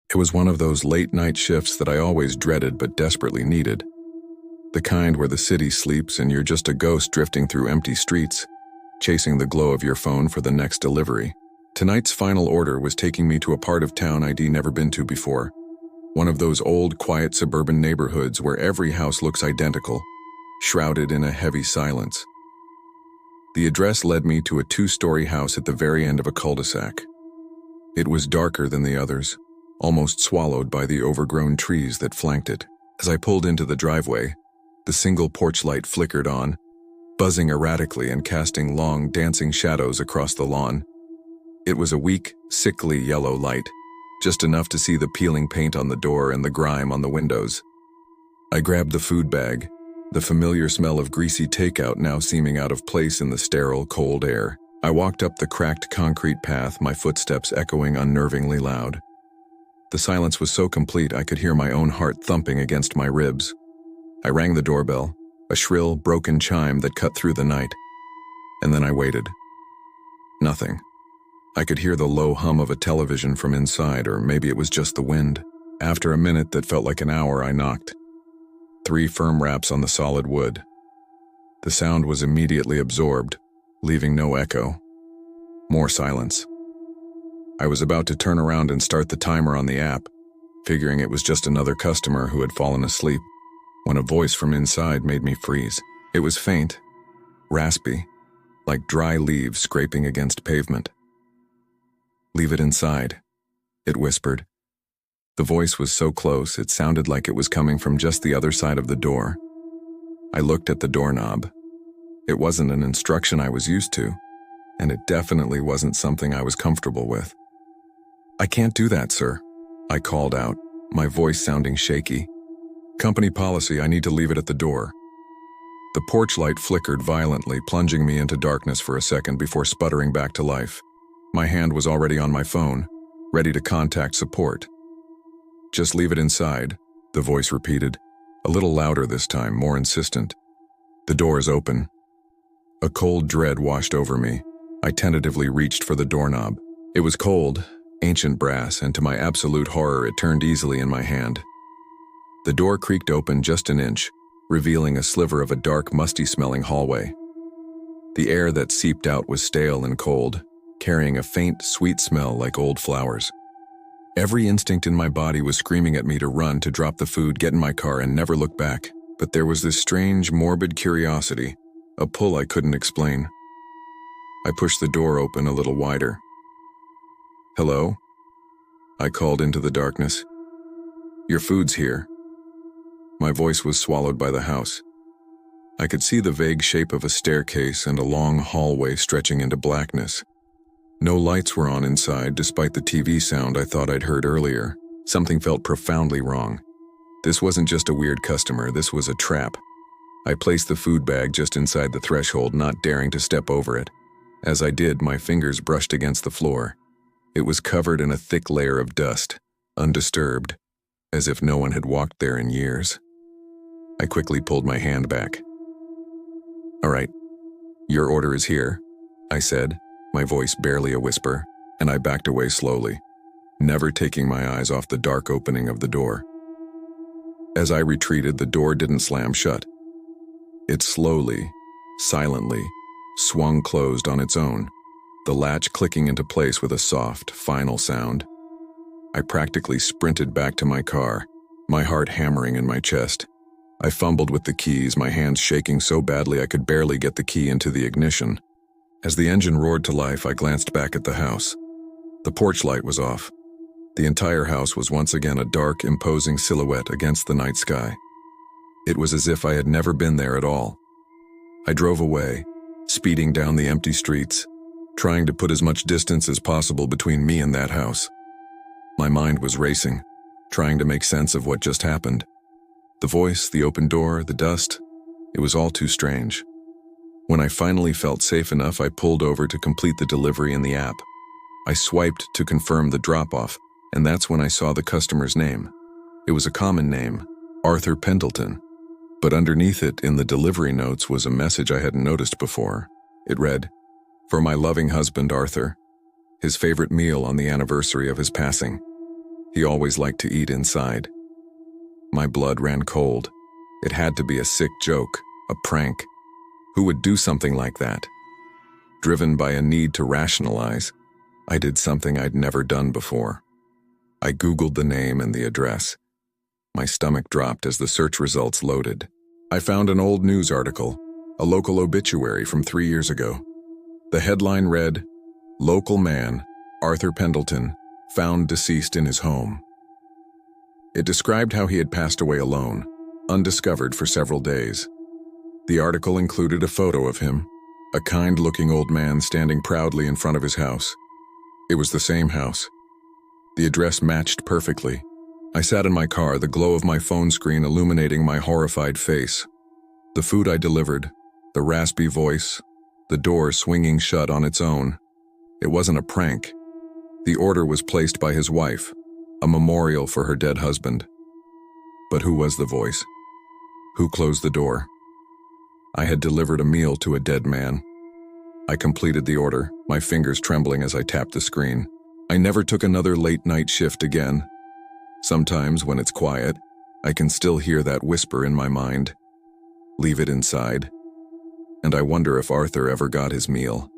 It was one of those late-night shifts that I always dreaded but desperately needed. The kind where the city sleeps and you're just a ghost drifting through empty streets, chasing the glow of your phone for the next delivery. Tonight's final order was taking me to a part of town I'd never been to before. One of those old, quiet suburban neighborhoods where every house looks identical, shrouded in a heavy silence. The address led me to a 2-story house at the very end of a cul-de-sac. It was darker than the others, almost swallowed by the overgrown trees that flanked it. As I pulled into the driveway, the single porch light flickered on, buzzing erratically and casting long, dancing shadows across the lawn. It was a weak, sickly yellow light, just enough to see the peeling paint on the door and the grime on the windows. I grabbed the food bag, the familiar smell of greasy takeout now seeming out of place in the sterile, cold air. I walked up the cracked concrete path, my footsteps echoing unnervingly loud. The silence was so complete I could hear my own heart thumping against my ribs. I rang the doorbell, a shrill, broken chime that cut through the night. And then I waited. Nothing. I could hear the low hum of a television from inside, or maybe it was just the wind. After a minute that felt like an hour, I knocked. 3 firm raps on the solid wood. The sound was immediately absorbed, leaving no echo. More silence. I was about to turn around and start the timer on the app, figuring it was just another customer who had fallen asleep, when a voice from inside made me freeze. It was faint, raspy, like dry leaves scraping against pavement. "Leave it inside," it whispered. The voice was so close it sounded like it was coming from just the other side of the door. I looked at the doorknob. It wasn't an instruction I was used to, and it definitely wasn't something I was comfortable with. "I can't do that, sir," I called out, my voice sounding shaky. "Company policy, I need to leave it at the door." The porch light flickered violently, plunging me into darkness for a second before sputtering back to life. My hand was already on my phone, ready to contact support. "Just leave it inside," the voice repeated, a little louder this time, more insistent. "The door is open." A cold dread washed over me. I tentatively reached for the doorknob. It was cold, ancient brass, and to my absolute horror it turned easily in my hand. The door creaked open just an inch, revealing a sliver of a dark, musty-smelling hallway. The air that seeped out was stale and cold, carrying a faint, sweet smell like old flowers. Every instinct in my body was screaming at me to run, to drop the food, get in my car, and never look back. But there was this strange, morbid curiosity, a pull I couldn't explain. I pushed the door open a little wider. "Hello?" I called into the darkness. "Your food's here." My voice was swallowed by the house. I could see the vague shape of a staircase and a long hallway stretching into blackness. No lights were on inside, despite the TV sound I thought I'd heard earlier. Something felt profoundly wrong. This wasn't just a weird customer, this was a trap. I placed the food bag just inside the threshold, not daring to step over it. As I did, my fingers brushed against the floor. It was covered in a thick layer of dust, undisturbed, as if no one had walked there in years. I quickly pulled my hand back. "All right, your order is here," I said, my voice barely a whisper, and I backed away slowly, never taking my eyes off the dark opening of the door. As I retreated, the door didn't slam shut. It slowly, silently, swung closed on its own, the latch clicking into place with a soft, final sound. I practically sprinted back to my car, my heart hammering in my chest. I fumbled with the keys, my hands shaking so badly I could barely get the key into the ignition. As the engine roared to life, I glanced back at the house. The porch light was off. The entire house was once again a dark, imposing silhouette against the night sky. It was as if I had never been there at all. I drove away, speeding down the empty streets, trying to put as much distance as possible between me and that house. My mind was racing, trying to make sense of what just happened. The voice, the open door, the dust, it was all too strange. When I finally felt safe enough, I pulled over to complete the delivery in the app. I swiped to confirm the drop-off, and that's when I saw the customer's name. It was a common name, Arthur Pendleton. But underneath it, in the delivery notes, was a message I hadn't noticed before. It read, "For my loving husband, Arthur. His favorite meal on the anniversary of his passing. He always liked to eat inside. My blood ran cold. It had to be a sick joke, a prank. Who would do something like that? Driven by a need to rationalize, I did something I'd never done before. I Googled the name and the address. My stomach dropped as the search results loaded. I found an old news article, a local obituary from 3 years ago. The headline read, "Local man, Arthur Pendleton, found deceased in his home." It described how he had passed away alone, undiscovered for several days. The article included a photo of him, a kind-looking old man standing proudly in front of his house. It was the same house. The address matched perfectly. I sat in my car, the glow of my phone screen illuminating my horrified face. The food I delivered, the raspy voice, the door swinging shut on its own. It wasn't a prank. The order was placed by his wife, a memorial for her dead husband. But who was the voice? Who closed the door? I had delivered a meal to a dead man. I completed the order, my fingers trembling as I tapped the screen. I never took another late-night shift again. Sometimes, when it's quiet, I can still hear that whisper in my mind. Leave it inside. And I wonder if Arthur ever got his meal.